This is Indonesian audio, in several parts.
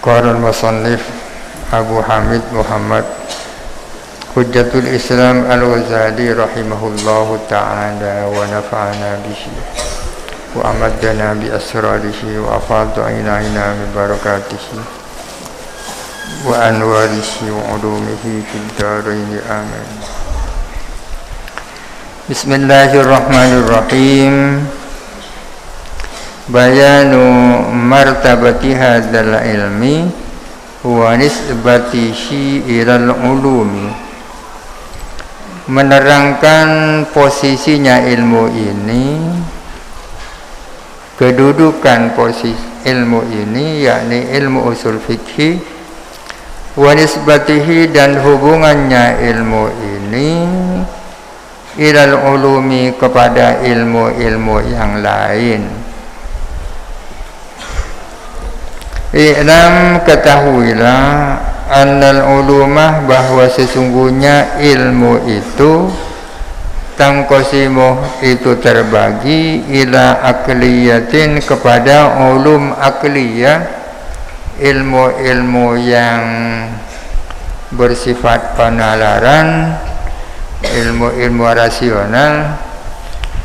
Qala al-musannif Abu Hamid Muhammad Hujjatul Islam Al-Ghazali rahimahullahu ta'ala wa nafa'ana bihi wa amadana bi asrarihi wa afadha ilaina bi barakatihi wa anwarihi wa ulumihi fid dharain amin. Bismillahirrahmanirrahim. Bayanu martabati hadzal ilmi wa nisbatihi ilal ulumi. Menerangkan posisinya ilmu ini, kedudukan posisi ilmu ini, yakni ilmu usul fikih, wa nisbatihi dan hubungannya ilmu ini ilal ulumi kepada ilmu-ilmu yang lain. I'lam, ketahuilah, annal ulumah, bahwa sesungguhnya ilmu itu tangkosimuh, itu terbagi ila akliyatin, kepada ulum akliyah, ilmu-ilmu yang bersifat penalaran, ilmu-ilmu rasional,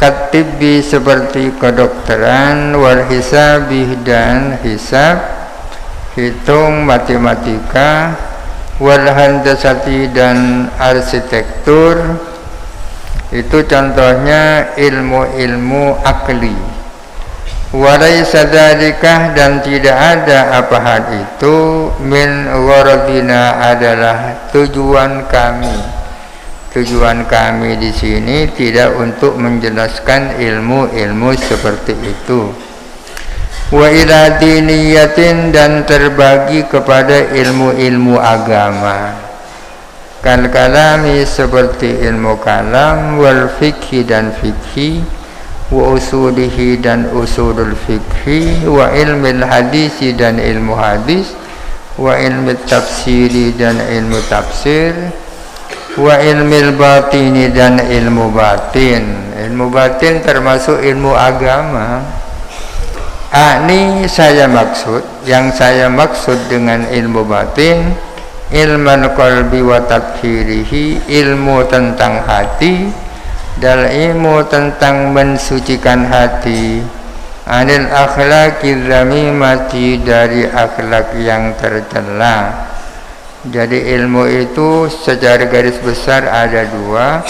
katibbi seperti kedokteran, wal hisabih dan hisab, hitung matematika, wal handasati dan arsitektur. Itu contohnya ilmu-ilmu akli. Walaysa dzalika, dan tidak ada apa hal itu, min gharadina, adalah tujuan kami. Tujuan kami di sini tidak untuk menjelaskan ilmu-ilmu seperti itu. Wa ila diniyatin, dan terbagi kepada ilmu-ilmu agama. Kal kalami, seperti ilmu kalam, wal fikhi dan fikhi, wa usulihi dan usulul fikhi, wa ilmil hadisi dan ilmu hadis, wa ilmu tafsiri dan ilmu tafsir, wa ilmil batini dan ilmu batin. Ilmu batin termasuk ilmu agama. Ini saya maksud, yang saya maksud dengan ilmu batin, ilman qalbi wa tadhhirihi, ilmu tentang hati dan ilmu tentang mensucikan hati, anil akhlaqil zamimati, dari akhlak yang tercela. Jadi ilmu itu secara garis besar ada dua,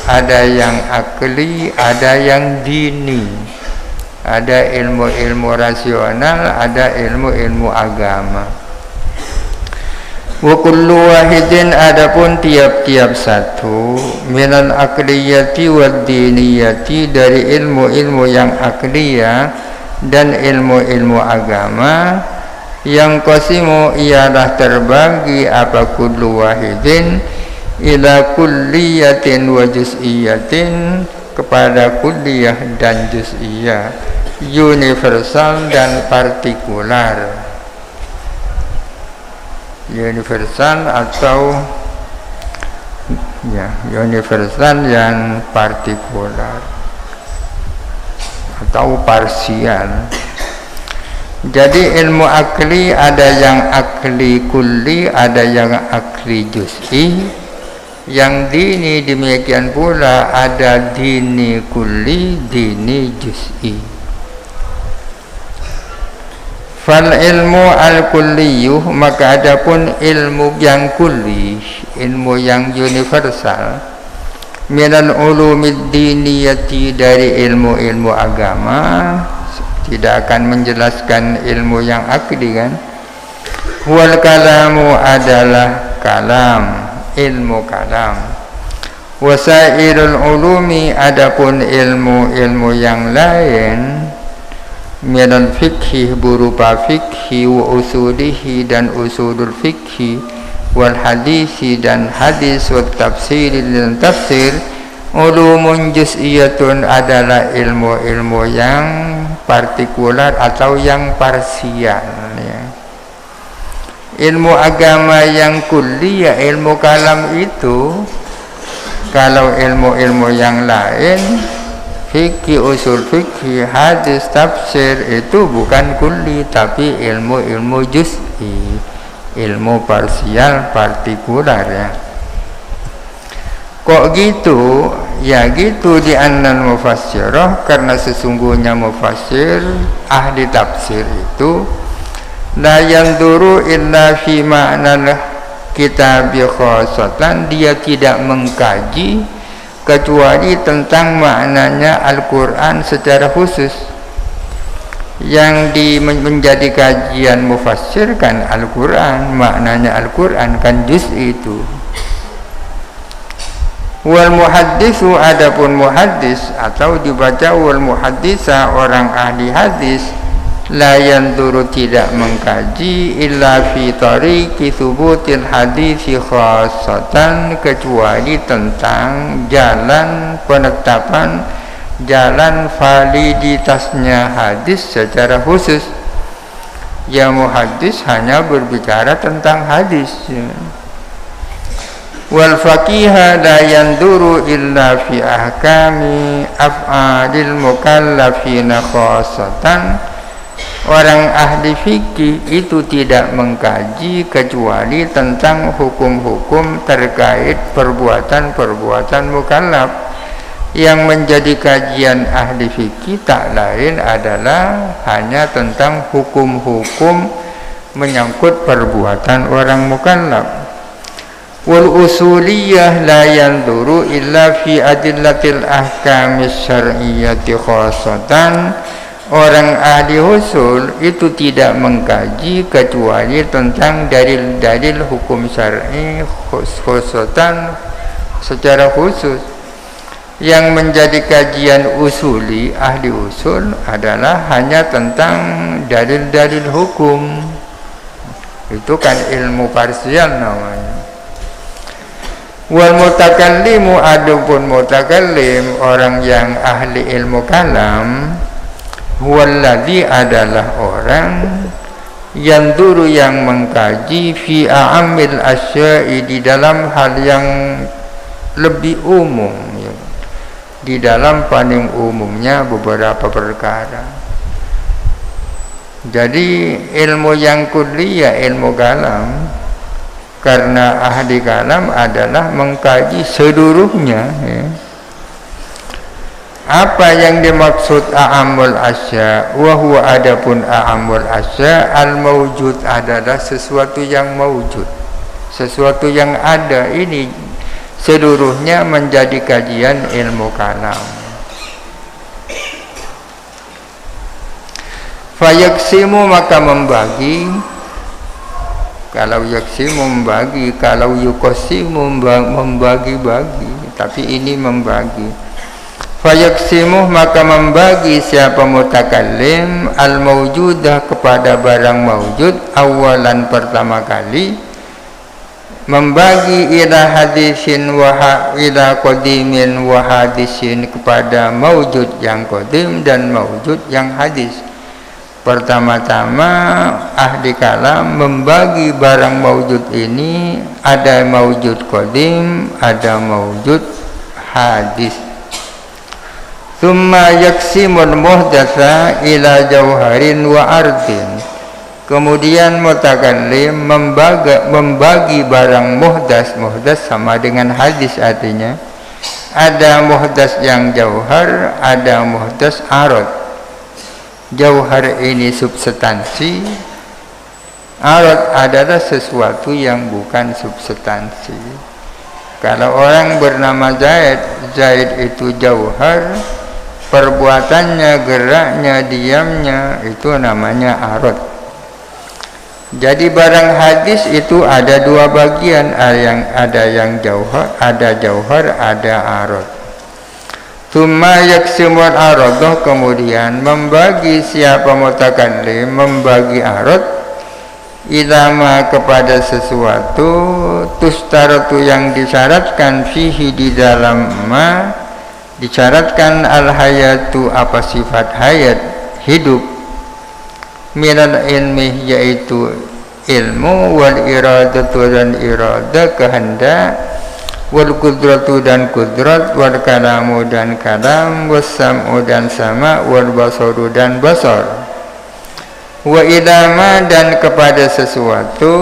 ada yang akli, ada yang dini. Ada ilmu-ilmu rasional, ada ilmu-ilmu agama. Wa kullu wahidin, adapun tiap-tiap satu, minal akliyati wad diniyati, dari ilmu-ilmu yang akliyah dan ilmu-ilmu agama, yang qasimu, ialah terbagi apa kullu wahidin ila kulliyatin wa juz'iyatin, kepada kulliyah dan juz'iyah, universal dan partikular. Universal atau universal dan partikular atau parsial. Jadi ilmu akli ada yang akli kulli, ada yang akli juz'i. Yang dini demikian pula, ada dini kulli, dini juz'i. Fal ilmu al-kulliyuh, maka adapun ilmu yang kulli, ilmu yang universal, minal ulumid diniyati, dari ilmu-ilmu agama, tidak akan menjelaskan ilmu yang akli kan. Wal kalamu, adalah kalam, ilmu kalam. Wasairul ulumi, adapun ilmu-ilmu yang lain, minal fikhi, berupa fikhi, wa usulihi dan usulul fikhi, wal hadisi dan hadis, wa tafsiri dan tafsir, ulumun juz'iyatun, adalah ilmu-ilmu yang partikular atau yang parsial ya. Ilmu agama yang kulli, ya ilmu kalam itu. Kalau ilmu-ilmu yang lain fikih, usul fikih, hadis, tafsir itu bukan kulli tapi ilmu-ilmu juz'i, ilmu parsial, partikular ya. Kok gitu? Ya gitu di annal mufassirah, karena sesungguhnya mufassir, ahli tafsir itu la yanduru illa fi ma'nal kitab khassatan, dia tidak mengkaji kecuali tentang maknanya Al-Quran secara khusus. Yang menjadi kajian mufassir kan Al-Quran, maknanya Al-Quran kan juz'i itu. Wal muhaddisu, adapun muhaddis atau dibaca wal muhaddisa, orang ahli hadis, la yanduru tidak mengkaji illa fi tariqi thubutil hadisi khassatan, kecuali tentang jalan penetapan, jalan validitasnya hadis secara khusus. Ya muhaddis hanya berbicara tentang hadis. Wal faqiha la yanduru illa fi ahkami af'alil mukallafina khassatan, orang ahli fikih itu tidak mengkaji kecuali tentang hukum-hukum terkait perbuatan-perbuatan mukallaf. Yang menjadi kajian ahli fikih tak lain adalah hanya tentang hukum-hukum menyangkut perbuatan orang mukallaf. Wal usuliyah la yanduru illa fi adillatil ahkamis syar'iyyati khassatan, orang ahli usul itu tidak mengkaji kecuali tentang dalil-dalil hukum syar'i khususan, secara khusus. Yang menjadi kajian usuli, ahli usul adalah hanya tentang dalil-dalil hukum. Itu kan ilmu parsial namanya. Wal mutakallimu, adapun mutakallim, orang yang ahli ilmu kalam, huwallazi adalah orang yanduru yang mengkaji fi a'amil asya'i, di dalam hal yang lebih umum ya. Di dalam paling umumnya beberapa perkara. Jadi ilmu yang kulliyah, ilmu kalam, karena ahli kalam adalah mengkaji seluruhnya ya. Apa yang dimaksud a'amul asya? Wa huwa, adapun a'amul asya al mawjud, adalah sesuatu yang mawjud, sesuatu yang ada. Ini seluruhnya menjadi kajian ilmu kalam. Fayaksimu, maka membagi. Kalau yaksimu membagi, kalau yukosimu membagi-bagi, tapi ini membagi. Fayaksimu, maka membagi siapa mutakallim al mawjudah, kepada barang mawjud, awalan pertama kali, membagi ila hadisin ila qadimin wa hadisin, kepada mawjud yang qadim dan mawjud yang hadis. Pertama-tama ahli kalam membagi barang mawjud ini, ada mawjud qadim, ada mawjud hadis. Thumma yaksimul muhdatsa ila jauharin wa ardin, kemudian mutakallim membagi barang muhdas. Muhdas sama dengan hadis, artinya ada muhdas yang jauhar, ada muhdas arad. Jauhar ini substansi, arad adalah sesuatu yang bukan substansi. Kalau orang bernama Zaid, Zaid itu jauhar, perbuatannya, geraknya, diamnya, itu namanya arad. Jadi barang hadis itu ada dua bagian, ada yang jauhar, ada arad. Tsumma yaksimul aradah, kemudian membagi siapa mutakallim, membagi arad, ilama, kepada sesuatu, tustaratu, yang disyaratkan, fihi, di dalam ma, disyaratkan al-hayatu, apa sifat hayat, hidup, minal ilmi, yaitu ilmu, wal iradatu, dan irada, kehendak, wal qudratu dan qudrat, wal kalamu dan kalam, was sam'u dan sama, wal basaru dan basar. Wa ilama dan kepada sesuatu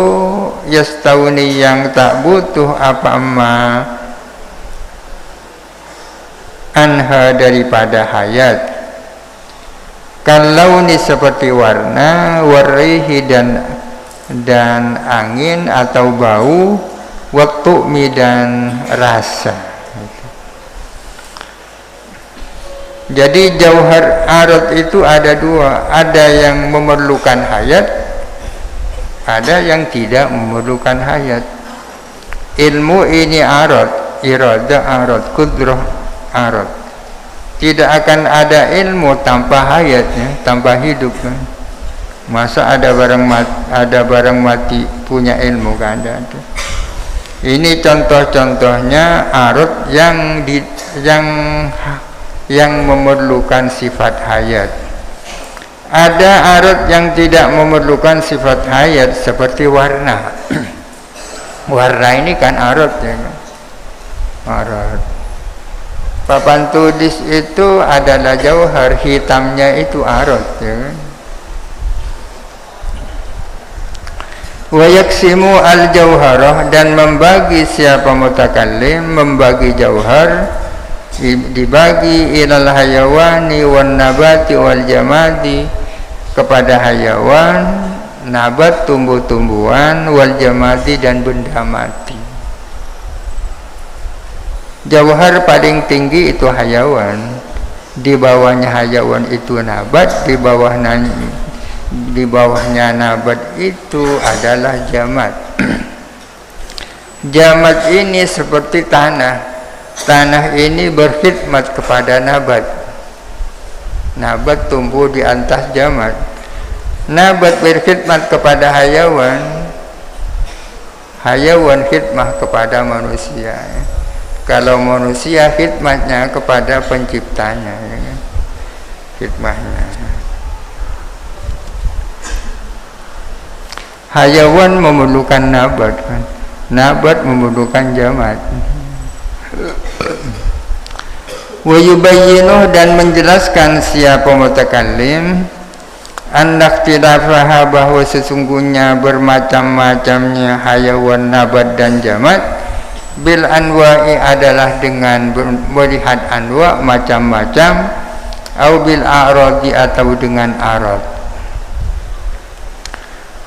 yastauni yang tak butuh apa amma anha daripada hayat, kalau ni seperti warna, warrihi dan angin atau bau, wattu'mi dan rasa. Jadi jauhar arad itu ada dua, ada yang memerlukan hayat, ada yang tidak memerlukan hayat. Ilmu ini arad, irada arad, kudrah arad. Tidak akan ada ilmu tanpa hayatnya, tanpa hidup kan. Masa ada barang mati punya ilmu, kan ada. Ini contoh-contohnya arad yang memerlukan sifat hayat. Ada arad yang tidak memerlukan sifat hayat seperti warna. Warna ini kan arad ya. Arad. Papan tulis itu adalah jauhar, hitamnya itu arad ya kan. Wa yaksimu al-jauharah, dan membagi siapa mutakallim, membagi jauhar, dibagi ilal hayawani wan nabati wal jamadi, kepada hayawan, nabat tumbuh-tumbuhan, wal jamadi dan benda mati. Jauhar paling tinggi itu hayawan, di bawahnya hayawan itu nabat, di bawahnya nabat itu adalah jamad. Jamad ini seperti tanah. Tanah ini berkhidmat kepada nabat. Nabat tumbuh di atas jamad. Nabat berkhidmat kepada hayawan. Hayawan khidmah kepada manusia. Kalau manusia khidmatnya kepada penciptanya, khidmahnya. Hayawan memerlukan nabat kan? Nabat memerlukan jamad. Wa yubayyinuh, dan menjelaskan siapa mutakallim, an-ikhtilafaha, bahwa sesungguhnya bermacam-macamnya hayawan, nabat dan jamad, bil anwa'i adalah dengan melihat anwa macam-macam, au bil a'radi atau dengan arad.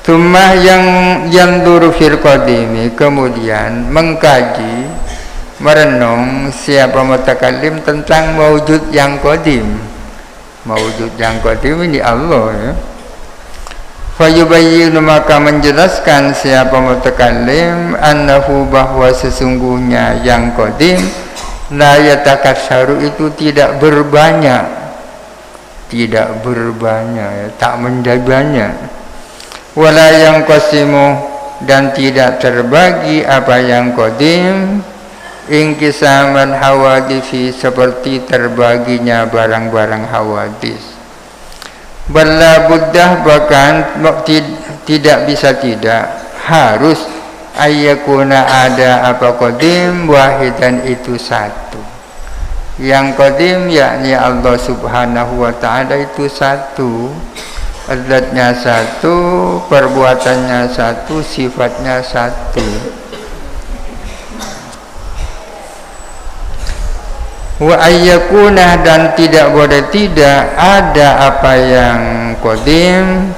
Tsumma yang duru fil qadimi, kemudian mengkaji, merenung siapa mutakallim tentang maujud yang qadim. Maujud yang qadim ini Allah ya. Fayubayyinu, maka menjelaskan siapa mutakallim annahu, bahwa sesungguhnya yang qadim la yatakassaru, itu tidak berbanyak, ya, tak menjadi banyak. Wala yang qasimu, dan tidak terbagi apa yang qadim, ingkisaman hawadisi, seperti terbaginya barang-barang hawadis. Balla buddah, bahkan tidak bisa tidak, harus ayyakuna ada apa qadim wahidan, itu satu. Yang qadim yakni Allah subhanahu wa ta'ala itu satu, zatnya satu, perbuatannya satu, sifatnya satu. Wa ayyakuna, dan tidak boleh tidak ada apa yang qadim,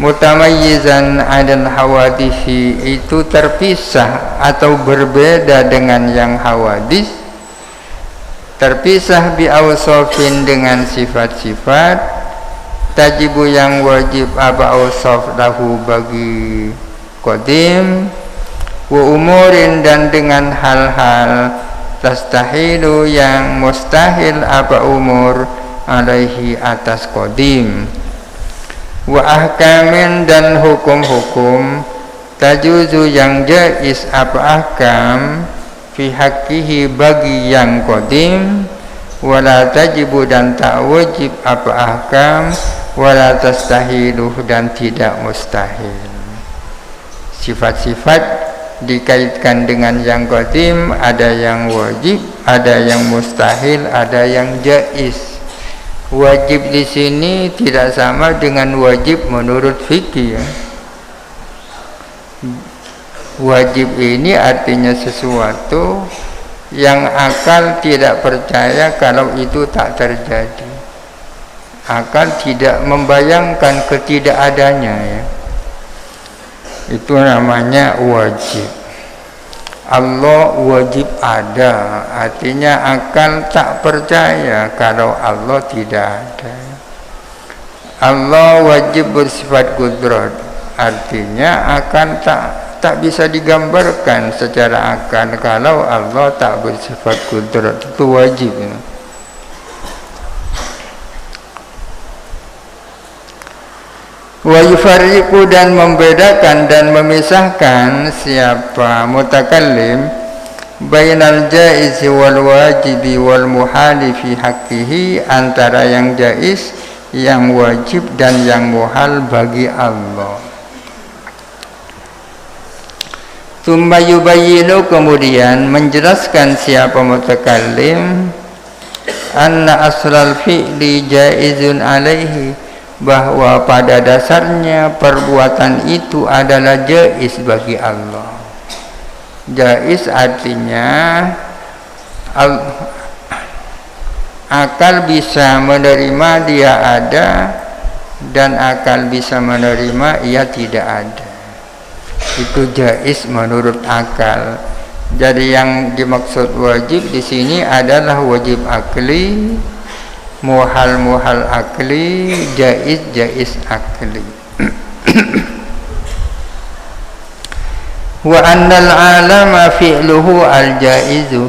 mutamayyizan adal hawadisi, itu terpisah atau berbeda dengan yang hawadis, terpisah bi awsafin, dengan sifat-sifat, tajibu yang wajib apa awsaf lahu bagi qadim, wa umurin, dan dengan hal-hal tastahilu yang mustahil apa umur, alaihi atas qadim, wa ahkamin, dan hukum-hukum, tajuzu yang jaiz apa ahkam, fi haqqihi bagi yang qadim, wala tajibu, dan tak wajib apa ahkam, wala tastahilu, dan tidak mustahil. Sifat-sifat dikaitkan dengan yang qadim, ada yang wajib, ada yang mustahil, ada yang jaiz. Wajib di sini tidak sama dengan wajib menurut fikih ya. Wajib ini artinya sesuatu yang akal tidak percaya kalau itu tak terjadi. Akal tidak membayangkan ketidakadanya ya. Itu namanya wajib. Allah wajib ada, artinya akal tak percaya kalau Allah tidak ada. Allah wajib bersifat qudrat, artinya akal tak bisa digambarkan secara akal kalau Allah tak bersifat qudrat. Itu wajib ya. Wa yufarriqu, dan membedakan dan memisahkan siapa mutakallim bainal jaiz wal wajibi wal muhali fi haqqihi, antara yang jaiz, yang wajib dan yang muhal bagi Allah. Tsumma yubayyinu, kemudian menjelaskan siapa mutakallim anna aslal fi'li jaizun alaihi, bahwa pada dasarnya perbuatan itu adalah jaiz bagi Allah. Jaiz artinya akal bisa menerima dia ada, dan akal bisa menerima ia tidak ada. Itu jaiz menurut akal. Jadi yang dimaksud wajib di sini adalah wajib akli, muhal akli, jaiz akli. Wa annal alama fi'luhu al jaizu,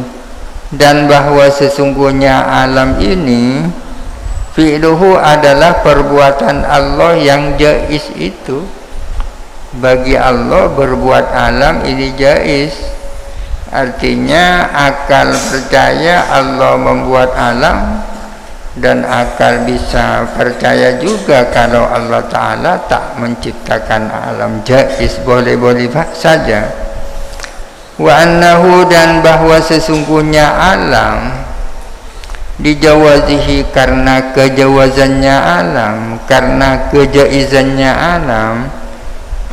dan bahwa sesungguhnya alam ini fi'luhu adalah perbuatan Allah yang jaiz itu. Bagi Allah berbuat alam ini jaiz, artinya akal percaya Allah membuat alam, dan akal bisa percaya juga kalau Allah Ta'ala tak menciptakan alam. Jaiz, boleh-boleh saja. Wa annahu, dan bahwa sesungguhnya alam dijawazihi, karena kejawazannya alam, karena kejaizannya alam.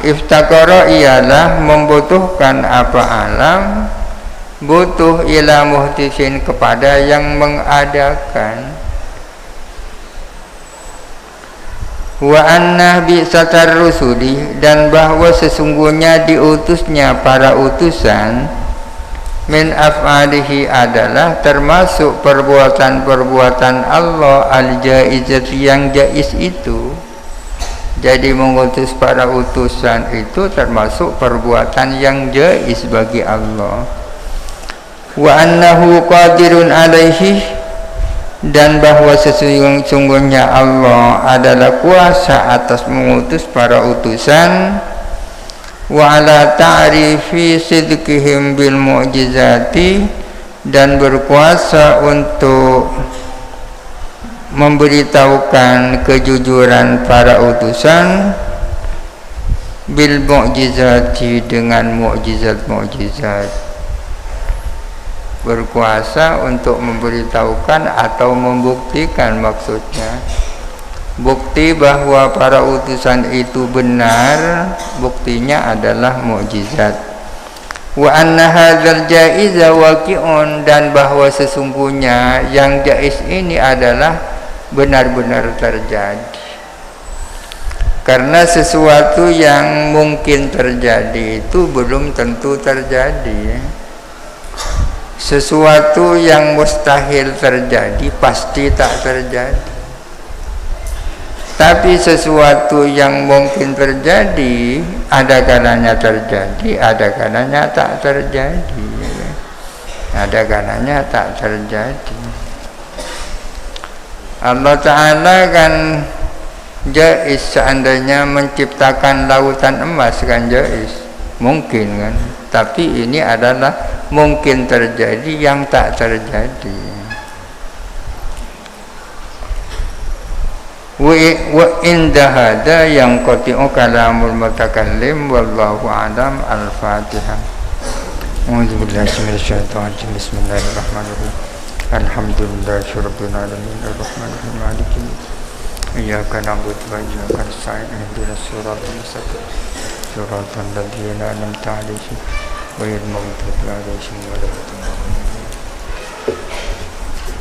Iftaqara, ialah membutuhkan apa alam, butuh ila muhdisin, kepada yang mengadakan. Wa anna bi'satar rusuli, dan bahwa sesungguhnya diutusnya para utusan, min af'alihi, adalah termasuk perbuatan-perbuatan Allah al-jaizat, yang jaiz itu. Jadi mengutus para utusan itu termasuk perbuatan yang jaiz bagi Allah. Wa annahu qadirun alaihi, dan bahwa sesungguhnya Allah adalah kuasa atas mengutus para utusan. Wa ala ta'rifi sidqihim bil mu'jizati, dan berkuasa untuk memberitahukan kejujuran para utusan, bil mu'jizati, dengan mu'jizat-mu'jizat. Berkuasa untuk memberitahukan atau membuktikan, maksudnya bukti bahwa para utusan itu benar, buktinya adalah mukjizat. Wa anna hadzal jaiza waqi'un, dan bahwa sesungguhnya yang jaiz ini adalah benar-benar terjadi. Karena sesuatu yang mungkin terjadi itu belum tentu terjadi. Sesuatu yang mustahil terjadi pasti tak terjadi. Tapi sesuatu yang mungkin terjadi, ada kalanya terjadi, ada kalanya tak terjadi. Ada kalanya tak terjadi. Allah Ta'ala kan jaiz, seandainya menciptakan lautan emas kan jaiz, mungkin kan. Tapi ini adalah mungkin terjadi yang tak terjadi. Wa inda hada yang qati'u kalamul mutakallim, wallahu a'lam. Al-Fatihah. أعوذ بالله من الشيطان الرجيم بسم الله الرحمن الرحيم الحمد لله رب العالمين الرحمن الرحيم مالك يوم الدين إياك نعبد وإياك نستعين اهدنا الصراط المستقيم صراط الذين أنعمت عليهم غير المغضوب عليهم ولا الضالين